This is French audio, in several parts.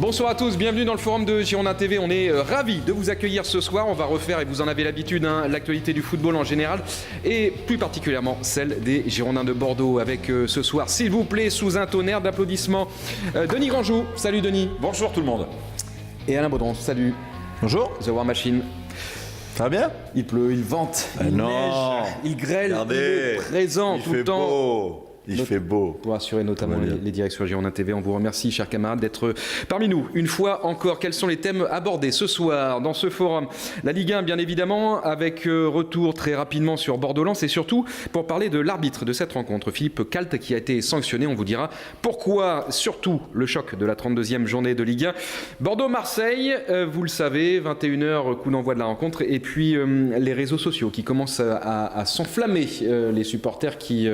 Bonsoir à tous, bienvenue dans le forum de Girondin TV. On est ravis de vous accueillir ce soir. On va refaire, et vous en avez l'habitude, l'actualité du football en général et plus particulièrement celle des Girondins de Bordeaux. Avec ce soir, s'il vous plaît, sous un tonnerre d'applaudissements, Denis Grandjou. Salut Denis. Bonjour tout le monde. Et Alain Baudron. Salut. Bonjour. The War Machine. Ça va bien? Il pleut, il vente, il neige, il grêle, regardez, il est présent tout le temps. Beau. Il fait beau. Pour assurer notamment les directions Girondin TV. On vous remercie, chers camarades, d'être parmi nous. Une fois encore, quels sont les thèmes abordés ce soir dans ce forum? La Ligue 1, bien évidemment, avec retour très rapidement sur Bordeaux-Lens et surtout pour parler de l'arbitre de cette rencontre, Philippe Calt, qui a été sanctionné. On vous dira pourquoi, surtout le choc de la 32e journée de Ligue 1. Bordeaux-Marseille, vous le savez, 21h, coup d'envoi de la rencontre. Et puis les réseaux sociaux qui commencent à s'enflammer, les supporters qui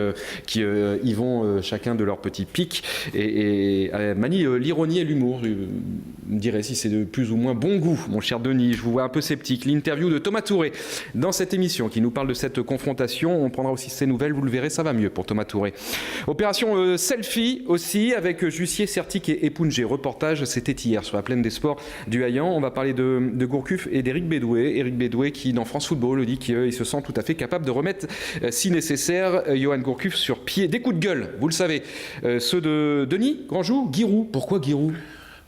ils vont chacun de leur petit pic et manient l'ironie et l'humour. Je me dirais si c'est de plus ou moins bon goût, mon cher Denis. Je vous vois un peu sceptique. L'interview de Thomas Touré dans cette émission qui nous parle de cette confrontation. On prendra aussi ses nouvelles, vous le verrez, ça va mieux pour Thomas Touré. Opération selfie aussi avec Jussier, Certic et Punjé. Reportage, c'était hier sur la plaine des sports du Haillan. On va parler de Gourcuff et d'Éric Bédoué. Éric Bédoué qui, dans France Football, le dit qu'il se sent tout à fait capable de remettre, si nécessaire, Johan Gourcuff sur pied. Des coups de gueule, vous le savez. Ceux de Denis Grandjou, Giroud. Pourquoi Giroud?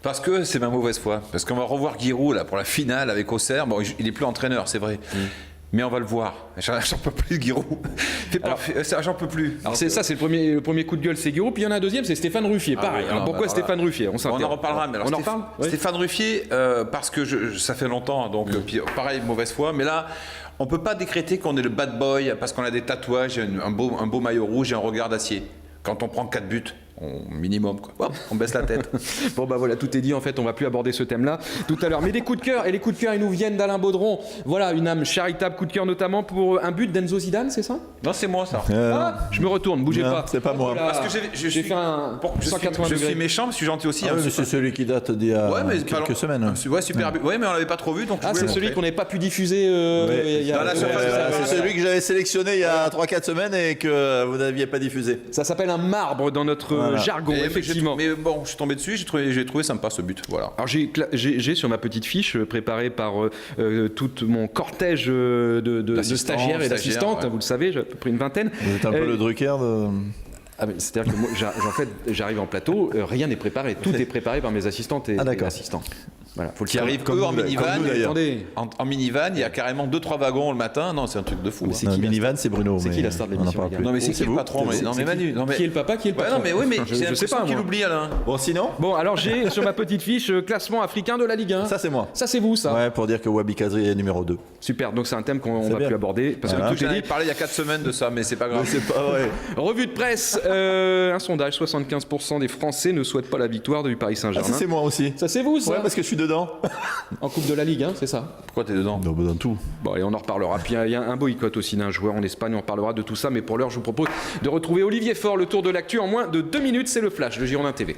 Parce que c'est ma mauvaise foi. Parce qu'on va revoir Giroud là, pour la finale avec Auxerre. Bon, il n'est plus entraîneur, c'est vrai. Mais on va le voir. J'en peux plus, Giroud. J'en peux plus. Alors c'est ça, c'est le premier coup de gueule, c'est Giroud. Puis il y en a un deuxième, c'est Stéphane Ruffier. Pareil. Alors pourquoi Stéphane Ruffier? On en reparlera. Mais alors, on en reparle. Stéphane Ruffier, parce que ça fait longtemps. Donc, puis, pareil, mauvaise foi. Mais là, on ne peut pas décréter qu'on est le bad boy parce qu'on a des tatouages, un beau maillot rouge et un regard d'acier. Quand on prend 4 buts, minimum, quoi. On baisse la tête. Bon, bah voilà, tout est dit. En fait, on va plus aborder ce thème-là tout à l'heure. Mais des coups de cœur, et les coups de cœur, ils nous viennent d'Alain Baudron. Voilà, une âme charitable, coup de cœur notamment pour un but d'Enzo Zidane, c'est ça? Non, c'est moi, ça. Je me retourne, bougez pas. C'est pas moi. Voilà. Parce que j'ai fait un 180 je degrés. suis méchant, mais je suis gentil aussi. Mais c'est celui qui date d'il y a quelques semaines. Ouais, super but. Ouais, mais on l'avait pas trop vu, donc c'est celui qu'on n'avait pas pu diffuser. C'est celui que j'avais sélectionné il y a 3-4 semaines et que vous n'aviez pas diffusé. Ça s'appelle un marbre dans notre jargon, effectivement. Mais bon, je suis tombé dessus, j'ai trouvé sympa ce but. Voilà. Alors j'ai sur ma petite fiche préparée par tout mon cortège de stagiaires et d'assistantes, vous le savez, j'ai à peu près une vingtaine. Vous êtes un peu le Drucker de... C'est-à-dire que moi, j'arrive en plateau, rien n'est préparé, tout est préparé par mes assistantes et assistants. Voilà, faut qui arrivent eux en minivan. Attendez. En minivan, il y a carrément 2-3 wagons le matin. Non, c'est un truc de fou. C'est qui minivan, c'est Bruno. C'est qui la star de l'émission? Non, mais c'est qui le patron? Qui est le papa? Qui est le patron? Non, mais oui, mais je sais pas. Qui l'oublie, Alain? Bon, sinon. Bon, alors j'ai sur ma petite fiche classement africain de la Ligue 1. Ça, c'est moi. Ça, c'est vous, ça. Ouais, pour dire que Wabi Kazri est numéro 2. Super. Donc c'est un thème qu'on va plus aborder parce que tout est dit. Parlé il y a 4 semaines de ça, mais c'est pas grave. C'est pas vrai. Revue de presse. Un sondage. 75% des Français ne souhaitent pas la victoire du Paris Saint-Germain. Ça, c'est moi aussi. Ça, c'est vous, ça? Ouais, parce que je suis dedans. En Coupe de la Ligue, c'est ça? Pourquoi t'es dedans? Dans tout. Bon, et on en reparlera. Puis il y a un boycott aussi d'un joueur en Espagne. On parlera de tout ça. Mais pour l'heure, je vous propose de retrouver Olivier Faure, le tour de l'actu en moins de 2 minutes. C'est le flash de Girondin TV.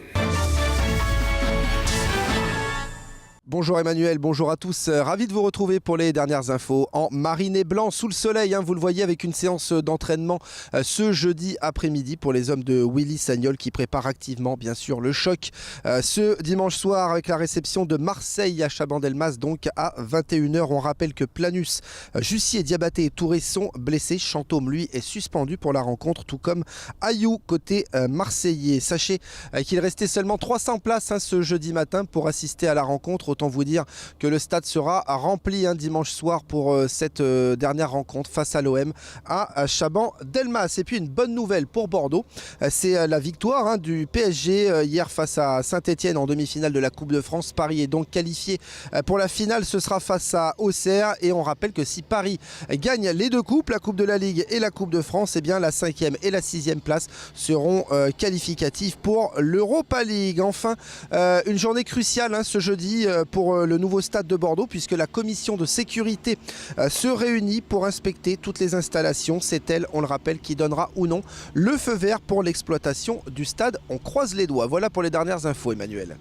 Bonjour Emmanuel, bonjour à tous. Ravi de vous retrouver pour les dernières infos en marine et blanc sous le soleil. Vous le voyez avec une séance d'entraînement ce jeudi après-midi pour les hommes de Willy Sagnol qui préparent activement bien sûr le choc ce dimanche soir avec la réception de Marseille à Chabandelmas donc à 21h. On rappelle que Planus, Jussier, Diabaté et Touré sont blessés. Chantôme lui est suspendu pour la rencontre tout comme Ayou côté marseillais. Sachez qu'il restait seulement 300 places ce jeudi matin pour assister à la rencontre. Autant vous dire que le stade sera rempli dimanche soir pour cette dernière rencontre face à l'OM à Chaban-Delmas. Et puis une bonne nouvelle pour Bordeaux, c'est la victoire du PSG hier face à Saint-Etienne en demi-finale de la Coupe de France. Paris est donc qualifié pour la finale, ce sera face à Auxerre et on rappelle que si Paris gagne les deux coupes, la Coupe de la Ligue et la Coupe de France, eh bien la 5e et la 6e place seront qualificatives pour l'Europa League. Enfin, une journée cruciale ce jeudi pour le nouveau stade de Bordeaux puisque la commission de sécurité se réunit pour inspecter toutes les installations. C'est elle, on le rappelle, qui donnera ou non le feu vert pour l'exploitation du stade. On croise les doigts. Voilà pour les dernières infos, Emmanuel.